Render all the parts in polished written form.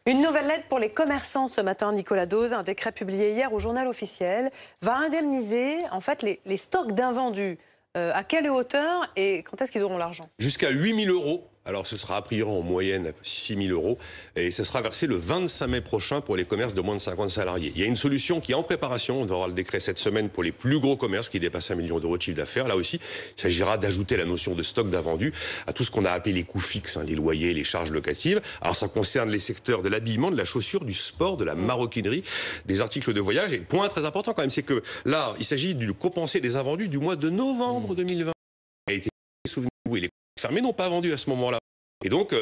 Une nouvelle lettre pour les commerçants ce matin, Nicolas Dose. Un décret publié hier au journal officiel va indemniser en fait les stocks d'invendus. À quelle hauteur et quand est-ce qu'ils auront l'argent? Jusqu'à 8 000 €. Alors ce sera a priori en moyenne 6 000 € et ce sera versé le 25 mai prochain pour les commerces de moins de 50 salariés. Il y a une solution qui est en préparation. On va avoir le décret cette semaine pour les plus gros commerces qui dépassent 1 million € de chiffre d'affaires. Là aussi, il s'agira d'ajouter la notion de stock d'invendus à tout ce qu'on a appelé les coûts fixes, les loyers, les charges locatives. Alors ça concerne les secteurs de l'habillement, de la chaussure, du sport, de la maroquinerie, des articles de voyage. Et point très important quand même, c'est que là, il s'agit de compenser des invendus du mois de novembre 2020. Il a été, souvenez-vous, les fermés n'ont pas vendu à ce moment-là. Et donc,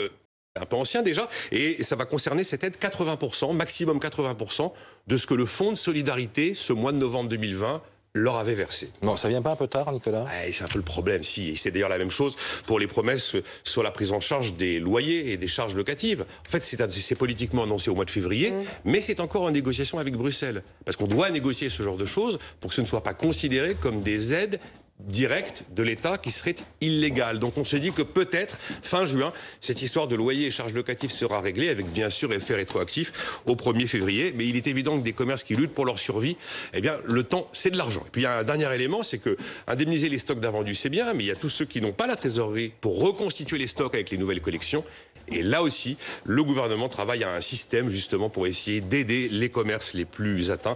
un peu ancien déjà, et ça va concerner cette aide 80%, maximum 80% de ce que le Fonds de solidarité, ce mois de novembre 2020, leur avait versé. Non, ça vient pas un peu tard, Nicolas? Ouais, c'est un peu le problème, si. Et c'est d'ailleurs la même chose pour les promesses sur la prise en charge des loyers et des charges locatives. En fait, c'est politiquement annoncé au mois de février, mais c'est encore en négociation avec Bruxelles. Parce qu'on doit négocier ce genre de choses pour que ce ne soit pas considéré comme des aides directe de l'État qui serait illégale. Donc on se dit que peut-être, fin juin, cette histoire de loyer et charges locatives sera réglée avec bien sûr effet rétroactif au 1er février. Mais il est évident que des commerces qui luttent pour leur survie, eh bien le temps, c'est de l'argent. Et puis il y a un dernier élément, c'est que indemniser les stocks d'invendus, c'est bien, mais il y a tous ceux qui n'ont pas la trésorerie pour reconstituer les stocks avec les nouvelles collections. Et là aussi, le gouvernement travaille à un système justement pour essayer d'aider les commerces les plus atteints,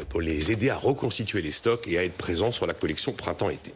pour les aider à reconstituer les stocks et à être présents sur la collection printemps-été.